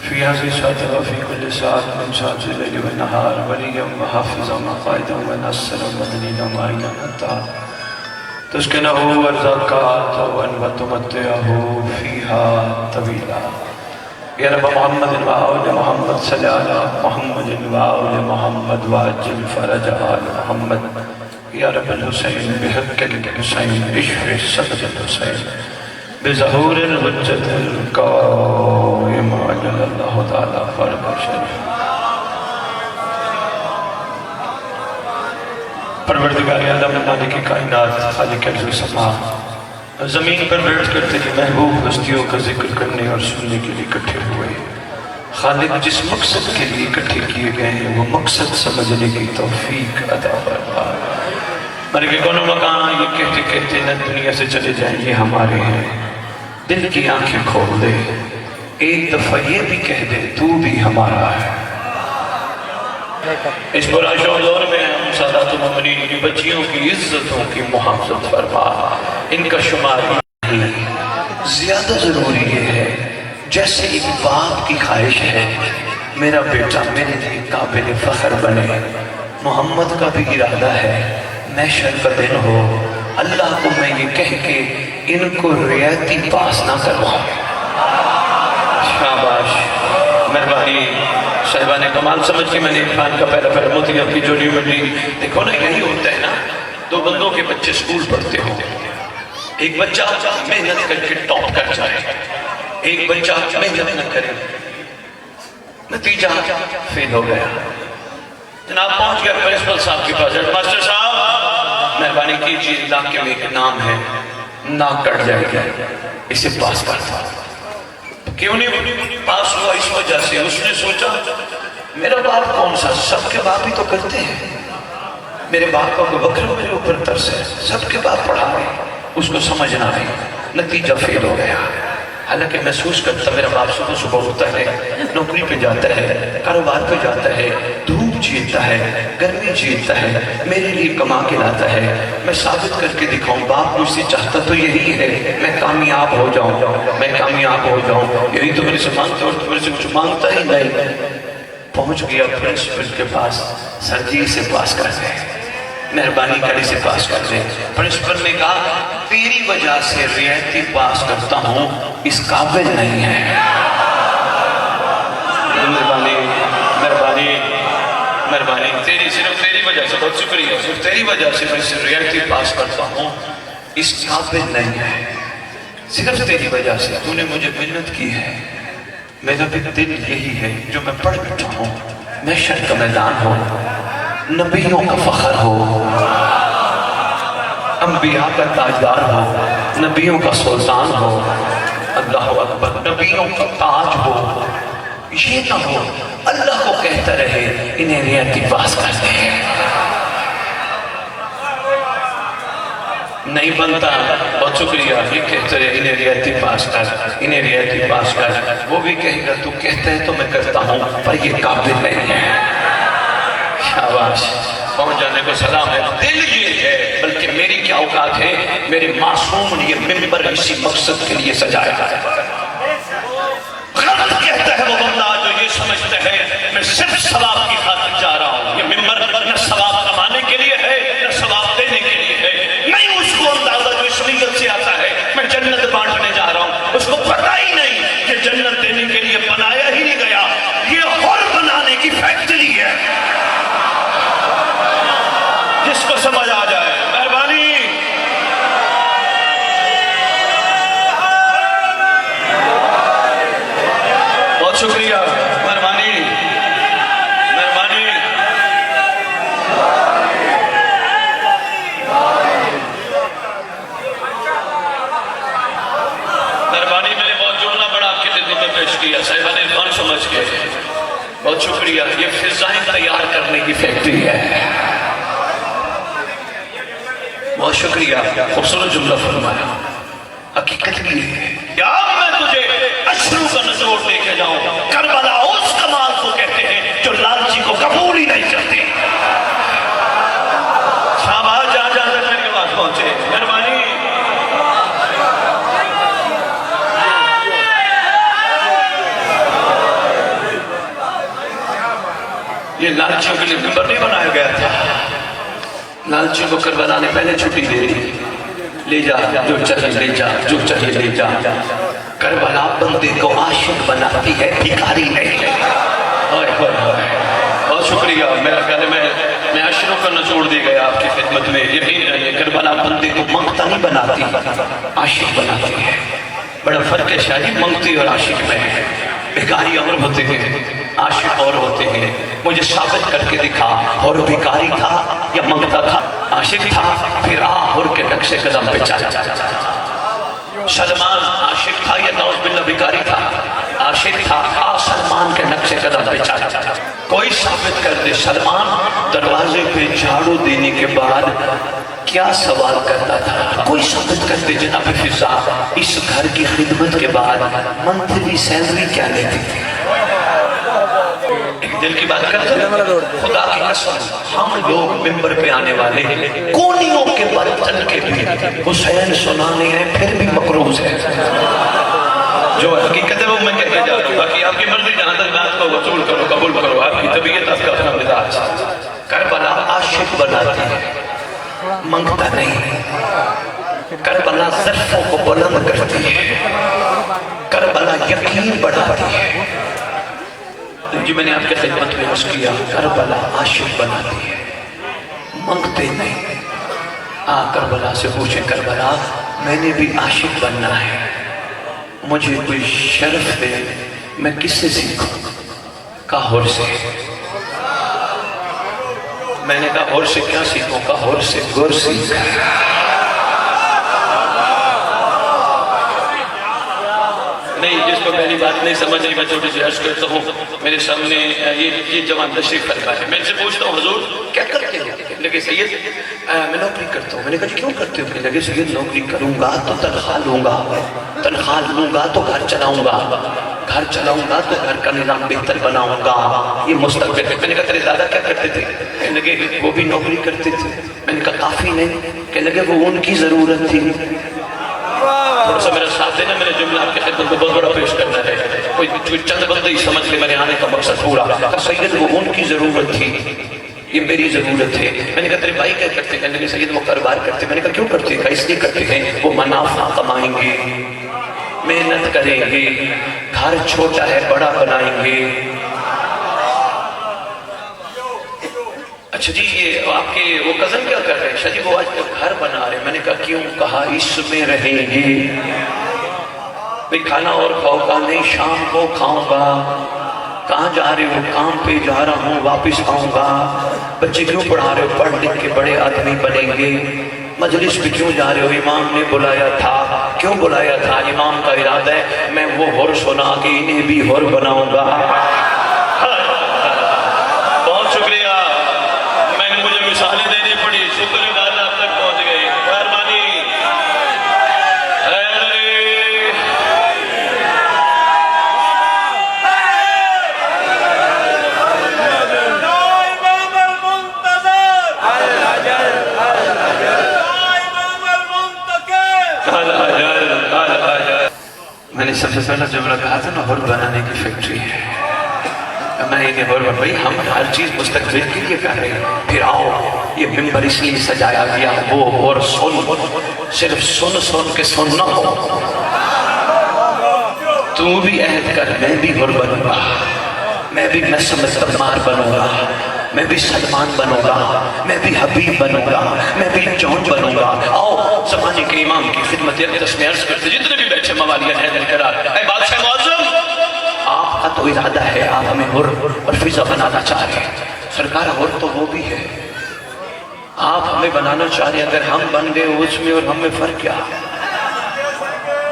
في هذه الساعة وفي كل ساعة من ساعات الليل والنهار وليا وحافظا وقائدا ونصرا ودليلا معينا حتى تسكنه وارزاقا وتمتعه فيها طويلا. يا رب محمد وآل محمد صل على محمد وآل محمد وعجل فرج آل محمد. يا رب الحسين بحق الحسين اشف سقط الحسين بظهور الحجة القائمة عجل الله تعالى فرج شریف. پروردگار عالم مالک کائنات خالق ارض و سما، زمین پر بیٹھ کر تیری محبوب ہستیوں کا ذکر کرنے اور سننے کے لیے اکٹھے ہوئے. خالق جس مقصد کے لیے اکٹھے کیے گئے ہیں وہ مقصد سمجھنے کی توفیق عطا فرما. مرے کہ کونوں مکان یہ کہتے کہتے نہ دنیا سے چلے جائیں یہ ہمارے ہیں. دل کی آنکھیں کھول دے، ایک دفعہ یہ بھی کہہ دے تو بھی ہمارا ہے. اس برا دور میں ہم سادات المؤمنین کی بچیوں کی عزتوں کی محافظت فرما. ان کا شمار نہیں، زیادہ ضروری یہ ہے جیسے ایک باپ کی خواہش ہے میرا بیٹا میرے لیے قابل فخر بنے. محمد کا بھی ارادہ ہے محشر کا دن ہو اللہ کو میں یہ کہہ کے ان کو رعایتی پاس نہ کرواؤں. شاباش، مہربانی. صاحبان کمال سمجھ کے میں نے عرفان کا پہلا موتیہ کی جوڑی بنی. دیکھو نا یہی ہوتا ہے نا، دو بندوں کے بچے سکول پڑھتے ہوں، ایک بچہ محنت کر کے ٹاپ کر جائے، ایک بچہ محنت نہ کرے نتیجہ فیل ہو گیا. جناب پہنچ گیا پرنسپل صاحب کے پاس، ماسٹر صاحب مہربانی کیجیے علاقے میں ایک نام ہے ناک کٹ جائے گا اسے پاس کرتا. کیوں نہیں پاس ہوا؟ اس وجہ سے اس نے سوچا میرا باپ کون سا، سب کے باپ ہی تو کرتے ہیں، میرے باپ کا کوئی وقت میرے اوپر ترس ہے. سب کے باپ پڑھا ہے، اس کو سمجھنا ہے، نتیجہ فیل ہو گیا. حالانکہ محسوس کرتا میرا باپ صبح صبح ہوتا ہے، نوکری پہ جاتا ہے، کاروبار پہ جاتا ہے، دھوپ جھیلتا ہے، گرمی جھیلتا ہے، میرے لیے کما کے لاتا ہے. میں ثابت کر کے دکھاؤں باپ مجھ سے چاہتا تو یہی ہے میں کامیاب ہو جاؤں، میں کامیاب ہو جاؤں. یہی تو میرے سے مانگتا اور تو میرے سے کچھ مانگتا ہی نہیں. پہنچ گیا پرنسپل کے پاس، سر جی سے پاس کر دیں، مہربانی کر اسے پاس کر دیں. پرنسپل نے کہا تیری وجہ سے رعایتی پاس کرتا ہوں، اس قابل نہیں ہے. مہربانی مہربانی مہربانی، صرف تیری وجہ سے، بہت شکریہ، صرف تیری وجہ سے میں اسے رعایتی پاس کرتا ہوں، اس قابل نہیں ہے. صرف تیری وجہ سے، تو نے مجھے محنت کی ہے. میرا بھی دل یہی ہے جو میں پڑھ بیٹھا ہوں محشر کا میدان ہو، نبیوں کا فخر ہو، انبیاء کا تاجدار ہو، نبیوں کا سلطان ہو. اللہ اکبر، نبیوں کا تاج ہو. یہ نہ ہو اللہ کو کہتا رہے انہیں رعایتی پاس کرتے ہیں. نہیں بنتا، بہت شکریہ، یہ کہتے رہے انہیں رعایتی پاس کر، انہیں رعایتی پاس کر. وہ بھی کہے گا تو کہتا ہے تو میں کرتا ہوں پر یہ قابل نہیں ہے. شاباش، پہنچ جانے کو سلام ہے. دل یہ ہے، بلکہ میری کیا اوقات ہے، میرے معصوم نے یہ ممبر اسی مقصد کے لیے سجایا ہے. غلط کہتا ہے وہ بندہ جو یہ سمجھتا ہے میں صرف ثواب کی خاطر جا رہا ہوں. یہ ممبر نہ ثواب کمانے کے لیے ہے نہ ثواب دینے کے لیے ہے. نہیں اس کو اندازہ جو اس نیت سے آتا ہے میں جنت بانٹنے جا رہا ہوں، اس کو پتہ ہی نہیں کہ جنت دینے کے لیے بنایا ہی نہیں گیا، یہ اور بنانے کی فیکٹری ہے. جس کو سمجھ آ جائے مہربانی. بہت شکریہ، مہربانی مہربانی. مہربانی میں نے بہت جملہ بڑا آپ کے دل میں پیش کیا، صاحبہ نے کون سمجھ کے. بہت شکریہ. یہ فضائیں تیار کرنے کی فیکٹری ہے. بہت شکریہ، خوبصورت جملہ فرمایا. حقیقت بھی ہے یا میں تجھے اشرو کا نچوڑ دے کے جاؤں. کربلا اس کمال کو کہتے ہیں جو لالچی کو قبول ہی نہیں کرتے. شاباش، جہاں جہاں تک میرے پاس پہنچے مہربانی. یہ لالچیوں کے لیے ممبر نہیں بنایا گیا تھا. لالچیوں کو کربلا نے پہلے چھٹی دے دی. لے جا جو چاہیے لے جا، جو چاہیے لے جا. کربلا بندے کو عاشق بناتی ہے، بھکاری نہیں. بہت شکریہ. میرا خیال ہے میں عشروں کا نچوڑ دی گیا آپ کی خدمت میں. یقین ہے کربلا بندے کو منگتا نہیں بناتی، عاشق بناتی ہے. بڑا فرق ہے شاہی منگتی اور عاشق میں. بھکاری اور ہوتے ہیں، عاشق اور ہوتے ہیں. مجھے ثابت کر کے دکھا اور بھکاری تھا یا منگتا تھا؟ عاشق تھا. پھر اور کے نقش قدم پہ چلا. سلمان عاشق تھا یا نعوذ باللہ بھکاری تھا؟ عاشق تھا. سلمان کے نقش قدم پہ چلا. کوئی ثابت کر دے. سلمان دروازے پہ جھاڑو دینے کے بعد کیا سوال کرتا تھا؟ کوئی ثابت کر دے جناب فضا اس گھر کی خدمت کے بعد منتھلی سیلری کیا لیتی تھی؟ ایک دل کی بات کرتے ہیں. خدا کی قسم ہم لوگ ممبر پہ آنے والے کونیوں کے بل چل کے بھی حسین سنانے ہیں پھر بھی مقروض ہے. جو حقیقت ہے وہ میں کہتے جا رہا ہوں. باقی آپ کی مرضی جہاں تک بات کو وصول کرو، قبول کرو. آپ کی طبیعت، آپ کا اپنا مزاج. کربلا عاشق بناتی ہے، منگتا نہیں. کربلا ظرفوں کو بلند کرتی ہے. کربلا یقین بڑھاتی ہے. جی میں نے آپ کے خدمت میں عرض کیا کربلا عاشق بناتی ہے، منگتے نہیں. کربلا سے پوچھیں کربلا میں نے بھی عاشق بننا ہے، مجھے کوئی شرف دے، میں کس سے سیکھوں؟ کہا ہور سے. میں نے کہا ہور سے کیا سیکھوں؟ کہا ہور سے گر سیکھ. نہیں جس کو پہلی بات نہیں سمجھ رہی میں چھوٹی سی عرض کرتا ہوں. میرے سامنے یہ جوان تشریف فرما ہے. میں ان سے پوچھتا ہوں حضور کیا کرتے ہیں؟ کہنے لگے سید میں نوکری کرتا ہوں. میں نے کہا کیوں کرتے ہو؟ کہنے لگے سید نوکری کروں گا تو تنخواہ لوں گا، تنخواہ لوں گا تو گھر چلاؤں گا، گھر چلاؤں گا تو گھر کا نظام بہتر بناؤں گا. یہ مستقبل ہے. میں نے کہا تیرے دادا کیا کرتے تھے؟ کہنے لگے وہ بھی نوکری کرتے تھے. میں نے کہا کافی نہیں. کہنے لگے وہ ان کی ضرورت تھی. تھوڑا سا میرا ساتھ دینا، میرے جملہ آپ کے خدمت میں بہت بڑا پیش کرنا ہے. کوئی چند بندے ہی سمجھ لے میں نے آنے کا مقصد پورا. سید وہ ان کی ضرورت تھی، یہ میری ضرورت ہے. میں نے کہا تیرے بھائی کیا کرتے ہیں؟ کہنے لگے سید وہ کاروبار کرتے ہیں. میں نے کہا کیوں کرتے ہیں؟ کہا اس لیے کرتے ہیں وہ منافع کمائیں گے، محنت کریں گے، گھر چھوٹا ہے بڑا بنائیں گے. اچھا جی یہ آپ کے وہ کزن کیا کر رہے ہیں؟ شاہ جی وہ آج تک گھر بنا رہے ہیں. میں نے کہا کیوں؟ کہا اس میں رہیں گے. بھئی کھانا اور کھاؤ. کہا نہیں شام کو کھاؤں گا. کہاں جا رہے ہو؟ کام پہ جا رہا ہوں، واپس آؤں گا. بچے کیوں پڑھا رہے ہو؟ پڑھ لکھ کے بڑے آدمی بنیں گے. مجلس پہ کیوں جا رہے ہو؟ امام نے بلایا تھا. کیوں بلایا تھا؟ امام کا ارادہ ہے میں وہ ہور سنا کے انہیں بھی ہور بناؤں گا. بہت شکریہ. میں نے مجھے مثالیں دینی پڑی. شکر اللہ آپ تک پہنچ گئی. مہربانی. میں نے سب سے پہلا جملہ کہا تھا نا ہور بنانے کی فیکٹری ہے. میں انہیں ہور بھائی ہم ہر چیز مستقبل کے لیے کر رہے ہیں. پھر آؤ یہ ممبر اس لیے سجایا گیا وہ اور سن، صرف سن سن کے سننا ہو. تو بھی عہد کر میں بھی ہور بنوں گا، میں بھی مسمت تمار بنوں گا، میں بھی سلمان بنوں گا، میں بھی حبیب بنوں گا، میں بھی جون بنوں گا. آؤ زمانے کے امام کی خدمت اقدس میں عرض کرتے جتنے بھی بیٹھے موالیاں ہیں دل کرار. اے بادشاہ معظم آپ کا تو ارادہ ہے آپ ہمیں حر اور فضا بنانا چاہ رہے ہیں. سرکار حر تو وہ بھی ہے، آپ ہمیں بنانا چاہ رہے ہیں. اگر ہم بن گئے اس میں اور ہم میں فرق کیا؟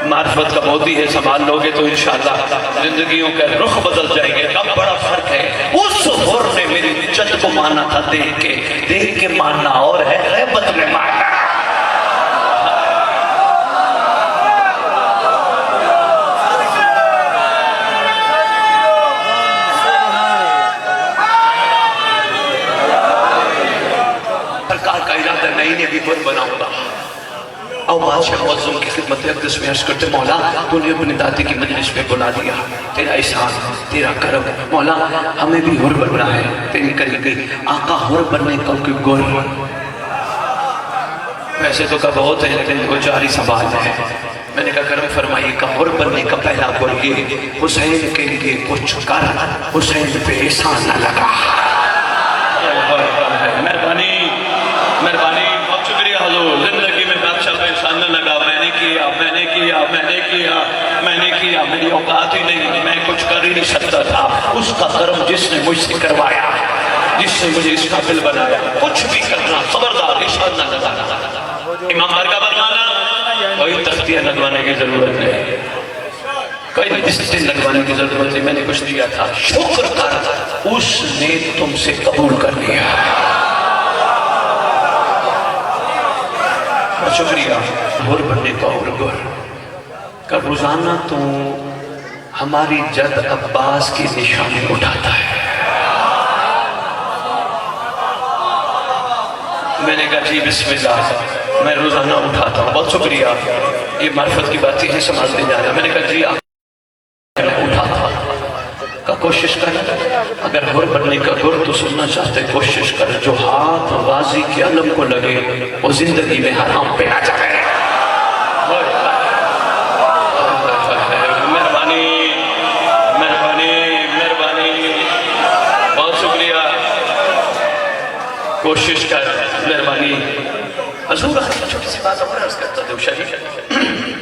معرفت کا موتی ہے، سنبھال لوگے تو انشاءاللہ زندگیوں کا رخ بدل جائیں گے. اب بڑا فرق ہے. اس حر نے میری جد کو مانا تھا دیکھ کے ماننا اور ہے غیبت میں ماننا. سرکار کا ارادہ میں انہیں بھی حر بناؤں گا اور بادشاہ معظم کی خدمت اقدس میں عرض کرتے مولا تو نے اپنے دادی کی مجلس میں بلا دیا، تیرا احسان، تیرا کرم مولا، ہمیں بھی حر بننا ہے تیری کری گئی آقا حر بننے کا کہ گر ویسے تو کا بہت ہے لیکن وہ جاری سوال ہے۔ میں نے کہا کرم فرمائیے کہ حر بننے کا پہلا گر یہ حسین کے لیے کچھ کر حسین پہ احسان نہ لگا۔ مہربانی مہربانی بہت شکریہ حضور، زندگی میں بادشاہ پہ احسان نہ لگا، میں نے کیا میں نے کیا میں نے کیا میں نے کیا، میری اوقات ہی نہیں، میں کچھ کر ہی نہیں سکتا تھا، اس کا کرم جس نے مجھ سے کروایا، جس نے مجھے اس قابل بنایا، کچھ بھی کرنا خبردار احسان نہ لگانا۔ امام بارگاہ بنوانا کوئی تختیہ لگوانے کی ضرورت نہیں، کوئی بستر لگوانے کی ضرورت نہیں، میں نے کچھ دیا تھا، شکر کر اس نے تم سے قبول کر لیا۔ شکریہ حر بننے کا اور گر کا روزانہ تو ہماری جد عباس کی نشانی اٹھاتا ہے۔ میں نے کہا جی بسم اللہ، میں روزانہ اٹھاتا ہوں، بہت شکریہ، یہ معرفت کی باتیں ہیں سمجھتے جا رہا ہے۔ میں نے کہا جی آپ اٹھاتا کا کوشش کر، اگر حر بننے کا گر تو سننا چاہتے کوشش کر، جو ہاتھ غازی کے علم کو لگے وہ زندگی میں حرام پہ نہ جائے۔ مہربانی مہربانی مہربانی، بہت شکریہ، کوشش کر، مہربانی۔ حضور چھوٹی سی بات اور عرض کرتا دو شریف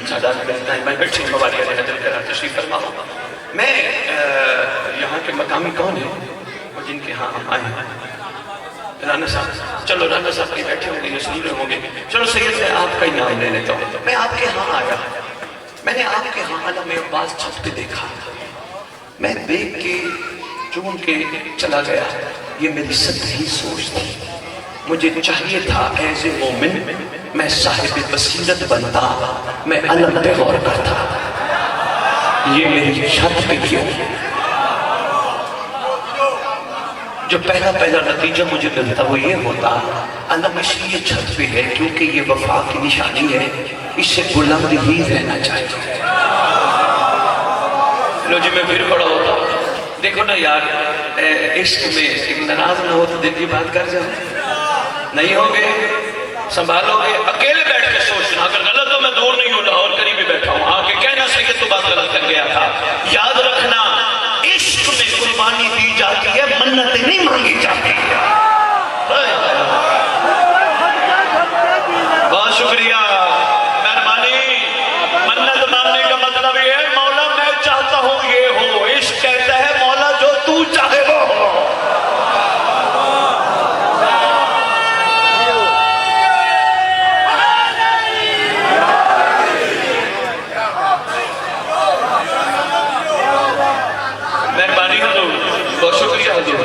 سادات میں بیٹھی موالی علیہ حضر کرا تشریف فرما ہوں۔ میں یہاں کے مقامی کون ہیں وہ جن کے ہاں ہم آئے ہیں؟ رانا صاحب، چلو رانا صاحب کی بیٹھے ہوں گے، یہ سن رہے ہوں گے، چلو سید میں آپ کا ہی نام لے لیتا ہوں۔ میں آپ کے ہاں آیا، میں نے آپ کے ہاں علم عباس چھت پہ دیکھا، میں دیکھ کے چون کے چلا گیا، یہ میری سطحی سوچ تھی، مجھے چاہیے تھا ایز اے مومن میں صاحب بصیرت بنتا، میں علم پہ غور کرتا، یہ میری چھت پہ کیوں؟ جو پہلا نتیجہ مجھے ملتا وہ یہ ہوتا، علم اس لیے چھت پہ ہے کیونکہ یہ وفا کی نشانی ہے، اس سے بلند ہی رہنا چاہیے۔ لو جی میں پھر کھڑا ہوتا، دیکھو نا یار، عشق میں ایک ناراض نہ ہو تو دل کی بات کر جاؤ، نہیں ہوگے سنبھالو گے، اکیلے بیٹھ کے سوچنا، اگر غلط ہو میں دور نہیں ہوں، لاہور قریب ہی بیٹھا ہوں، آگے کہنا سید تو بات غلط کر گیا تھا۔ یاد رکھنا عشق میں قربانی دی جاتی ہے، منتیں نہیں مانگی جاتی۔ بہت شکریہ، مہربانی۔ منت مانگنے کا مطلب یہ ہے مولا میں چاہتا ہوں یہ ہو، عشق کہتا ہے مولا جو تو چاہے وہ ہو۔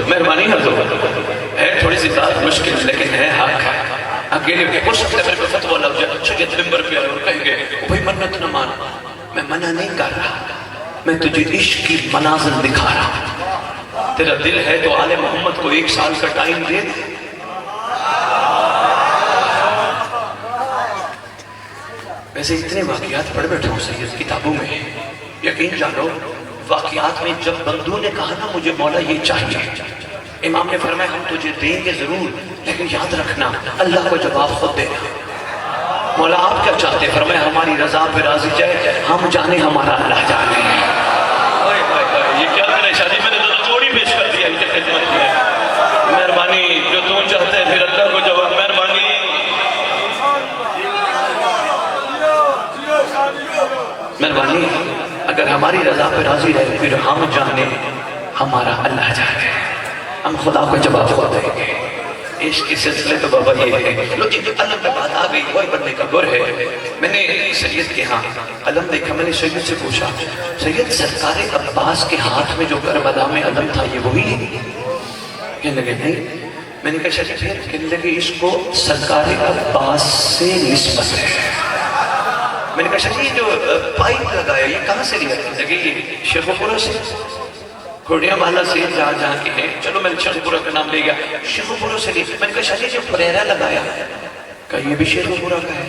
مہربانی حضور، ہے تھوڑی سی بات مشکل لیکن ہے حق، اکیلے ہو سکتا ہے میرے کو فتوہ لگ جائے، شجت ممبر پہ اور کہیں گے بھئی منت نہ مان، میں منع نہیں کر رہا، میں تجھے عشق کی مناظر دکھا رہا، تیرا دل ہے تو آل محمد کو 1 سال کا ٹائم دے دے۔ ویسے اتنے واقعات پڑھ بیٹھا ہوں سید کتابوں میں، یقین جانو واقعات میں جب بندوں نے کہا نا مجھے مولا یہ چاہیے، امام نے فرمایا ہم تجھے دیں گے ضرور لیکن یاد رکھنا اللہ کو جواب خود دینا۔ مولا آپ کیا چاہتے ہیں؟ فرمایا ہماری رضا پہ راضی جائے، ہم جانے ہمارا اللہ جانے۔ یہ کیا کرے شادی، میں نے تو جوڑی پیش کر دیا، یہ خدمت میں مہربانی، جو تم چاہتے ہیں پھر اللہ کو جواب۔ مہربانی مہربانی، اگر ہماری رضا پہ راضی رہے پھر ہم جانے ہمارا اللہ جانے، ہم خدا کو جواب خود دیں گے۔ عشق کے سلسلے تو بابا یہ ہے، لو جی علم پہ بات آ گئی، وہی بننے کا گر ہے۔ میں نے سید کے ہاں علم دیکھا، میں نے سید سے پوچھا سید سرکار عباس کے ہاتھ میں جو کربلا میں علم تھا یہ وہی ہے؟ کہنے لگے نہیں۔ میں نے کہا شریف ہے، کہنے لگے اس کو سرکار عباس سے نسبت ہے۔ میں نے کہا شریف جو پائپ لگایا یہ کہاں سے لیا؟ کہنے لگے یہ شیخ پورہ سے، کھوڑیاں والا سے جہاں کے ہیں، چلو میں نے شیخ پورہ کا نام لے گیا، شیخ پورہ سے لیا۔ میں نے کہا شریف جو پریرہ لگایا، کہا یہ بھی شیخ پورہ کا ہے۔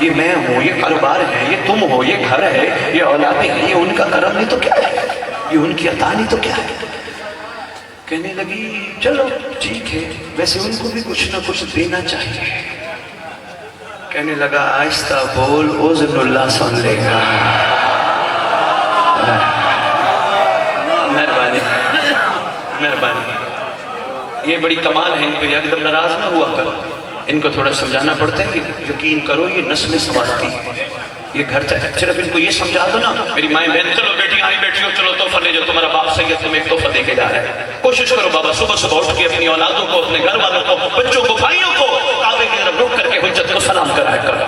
یہ میں ہوں، یہ کاروبار ہے، یہ تم ہو، یہ گھر ہے، یہ اولادیں ہیں، یہ ان کا کرم نہیں تو کیا ہے، یہ ان کی عطا نہیں تو کیا ہے۔ کہنے لگی چلو ٹھیک ہے، ویسے ان کو بھی کچھ نہ کچھ دینا چاہیے۔ کہنے لگا آہستہ بول، اوزن اللہ سن لے گا۔ مہربانی مہربانی، یہ بڑی کمال ہے، ان کو ایک دم ناراض نہ ہوا کرو، ان کو تھوڑا سمجھانا پڑتا ہے کہ یقین کرو یہ نسلیں سنبھالتی ہے، یہ گھر چاہے صرف ان کو یہ سمجھا دو نا، میری مائیں بہن چلو بیٹی آئی بیٹھی ہو، چلو تحفہ لے جاؤ، تمہارا باپ سید تمہیں ایک تحفہ دے کے جا رہا ہے۔ کوشش کرو بابا صبح صبح اٹھ کے اپنی اولادوں کو، اپنے گھر والوں کو، بچوں کو، بھائیوں کو کعبے کی طرف رک کر کے حجت کو سلام کرایا کرو۔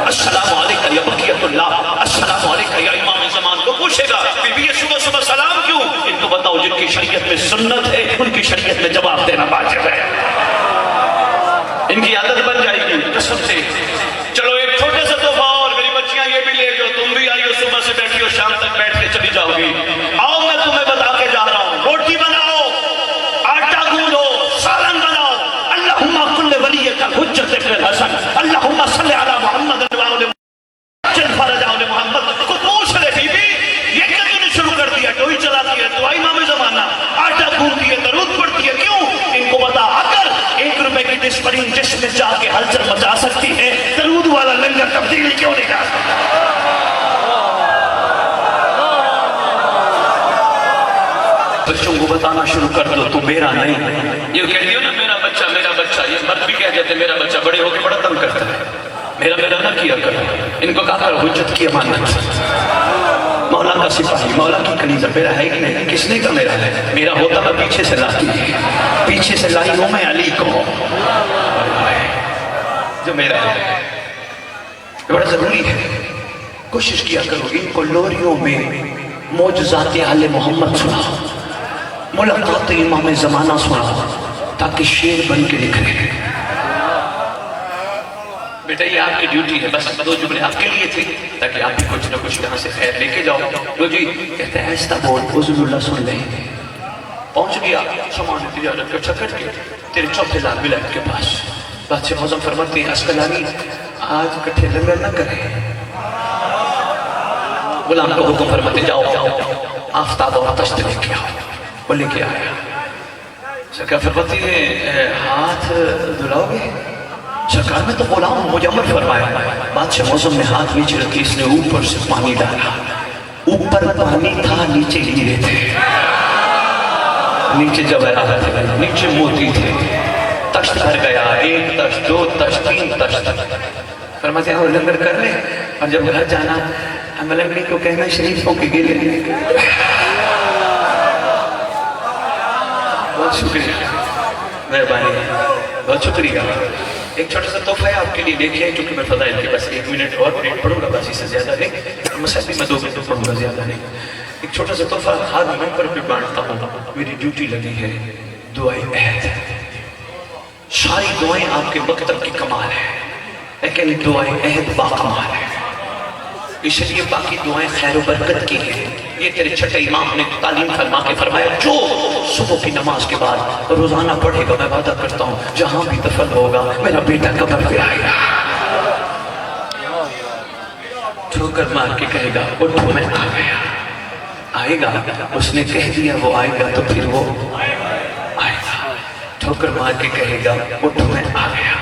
السلام علیکم یا بقیت اللہ، السلام علیکم یا امام زمان کو پوچھے گا بی بی یہ صبح صبح سلام کیوں؟ ان کو بتاؤ جن کی شریعت میں سنت ہے ان کی شریعت میں جواب دینا واجب ہے، ان کی عادت بن جائے گی قسم سے۔ چلو ایک چھوٹے سے تحفہ اور، میری بچیاں یہ بھی لے جو، تم بھی آئیو، صبح سے بیٹھی ہو شام تک بیٹھ کے چلی جاؤ گی۔ آؤ میں تمہیں بتا کے جا رہا ہوں، روٹی بناؤ، آٹا گوندھو، سالن بناؤ، اللہم کل ولیک الحجت ابن الحسن، اللہم صلی علی محمد جل فرجہ محمد کو پوچھ رہے بی بی یہ کیا تم نے شروع کر دیا، ڈوئی چلاتی ہے تو امام زمانہ، آٹا گوندھتی ہے، درود پڑھتی ہے، کیوں؟ ان کو بتا اگر 1 روپے کی ڈسپرین جس میں جا کے ہلچل مچا سکتی ہے، درود والا لنگر تبدیلی کیوں نہیں کر سکتا؟ بچوں کو بتانا شروع کر دو تو میرا نہیں، یہ کہتی ہو نا میرا بچہ، یہ مرد بھی کہہ دیتے میرا بچہ، بڑے ہو کے بڑا تنگ کرتا ہے، میرا نہ کیا کرو، ان کو کہا کرو حجت کی امانت، مولا کا سپاہی، مولا کی کنیزہ، میرا ہے کہ نہیں، کس نے کا میرا ہے، میرا ہوتا میں پیچھے سے لاتی، پیچھے سے لائی ہوں میں علی کو، جو میرا ہے بڑا ضروری ہے۔ کوشش کیا کرو ان کو لوریوں میں معجزات آل محمد سناؤ، ملاقات امام زمانہ سناؤ، تاکہ شیر بن کے نکلے۔ بیٹا یہ آپ کی ڈیوٹی ہے، بس 2 جملے آپ کے لیے تھے تاکہ آپ بھی کچھ نہ کچھ یہاں سے خیر لے کے جاؤ۔ لو جی کہتے ہیں ایسا بول، حضور اللہ سن لیں۔ پہنچ گیا سامان تجارت کا چھکٹ کے تیرے چوتھے لال ولایت کے پاس، بادشاہ معظم فرماتے ہیں اسقلانی آج کٹھے لنگر نہ کریں، غلام کو حکم فرماتے جاؤ آفتاب اور آتش لے کے آؤ، وہ لے کے آیا۔ سرکار فرماتی ہے ہاتھ دھلاؤ گے؟ سرکار میں تو غلام ہوں، مجھے امر فرمایا۔ بادشاہ معظم نے ہاتھ نیچے رکھی، اس نے اوپر سے پانی ڈالا، اوپر پانی تھا نیچے ہیرے تھے، نیچے جواہرات تھے، نیچے موتی تھے، تشت بھر گیا، 1 تشت 2 تشت 3 تشت۔ فرماتے ہیں لنگر کر لیں اور جب گھر جانا ملنگی کو کہنا شریفوں کے گلے۔ بہت شکریہ، مہربانی، بہت شکریہ۔ ایک چھوٹا سا تحفہ ہے آپ کے لیے، دیکھیں کیونکہ میں فضائل کے بس 1 منٹ اور پڑھوں گا، بس اس سے زیادہ نہیں، مسئلہ میں 2 منٹ پڑھوں گا، زیادہ نہیں۔ ایک چھوٹا سا تحفہ ہر ممبر پہ بانٹتا ہوں، میری ڈیوٹی لگی ہے دعائیں عہد۔ ساری دعائیں آپ کے مکتب کی کمال ہے، لیکن دعائیں عہد باکمال ہے، اس لیے باقی دعائیں خیر و برکت کی ہیں۔ یہ تیرے چھٹے امام نے تعلیم فرما کے فرمایا جو صبح کی نماز کے بعد روزانہ پڑھے گا، میں وعدہ کرتا ہوں جہاں بھی دفن ہوگا میرا بیٹا قبر پہ آئے گا، ٹھوکر مار کے کہے گا اٹھو میں آ گیا، آئے گا، اس نے کہہ دیا وہ آئے گا تو پھر وہ آئے گا، ٹھوکر مار کے کہے گا اٹھو میں آ گیا،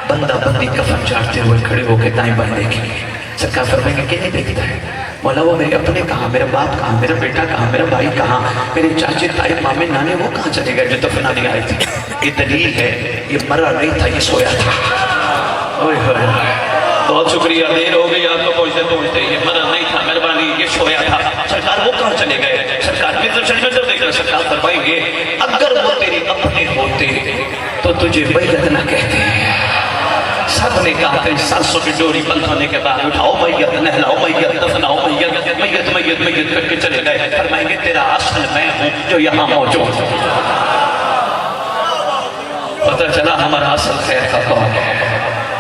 بندہ بندی کفن چاٹتے ہوئے کھڑے ہو کے دائیں بائیں دیکھیں گے، سرکار فرمائیں گے کہ نہیں دیکھتا ہے مولا، وہ میرے اپنے کہاں، میرا باپ کہاں، میرا بیٹا کہاں، میرا بھائی کہاں، میرے چاچے تائے مامے نانے وہ کہاں چلے گئے جو دفنانے آئے تھے؟ یہ دلیل ہے یہ مرا نہیں تھا، یہ سویا تھا۔ بہت شکریہ، دیر ہو گئی آپ کو پہنچتے یہ مرا نہیں تھا، مہربانی، یہ سویا تھا۔ سرکار وہ کہاں چلے گئے؟ سرکار کی تو شرکت دیکھ رہا، سرکار فرمائیں گے اگر وہ تیرے اپنے ہوتے تو تجھے بیعت نہ کہتے ہیں۔ سب نے کہا کہ سرسوں کی ڈوری بند ہونے کے بعد اٹھاؤ میت، نہلاؤ میت، دفناؤ میت، میت میت میت کر کے چلے گئے۔ فرمائیں گے تیرا اصل میں ہوں جو یہاں موجود ہوں۔ پتہ چلا ہمارا اصل خیر کا کون ہے،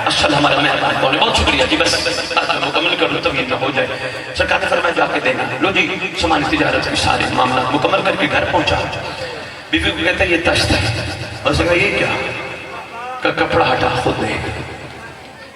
اصل ہمارا مہربان کون ہے۔ بہت شکریہ جی، بس آج میں مکمل کر لوں تو یہ نہ ہو جائے۔ سرکار نے فرمایا جا کے دینا۔ لو جی سامان تجارت کے سارے معاملات مکمل کر کے گھر پہنچا۔ بیوی کو کہتا ہے یہ تشت ہے، اس نے کہا یہ کیا؟ کہ کپڑا ہٹا خود دے۔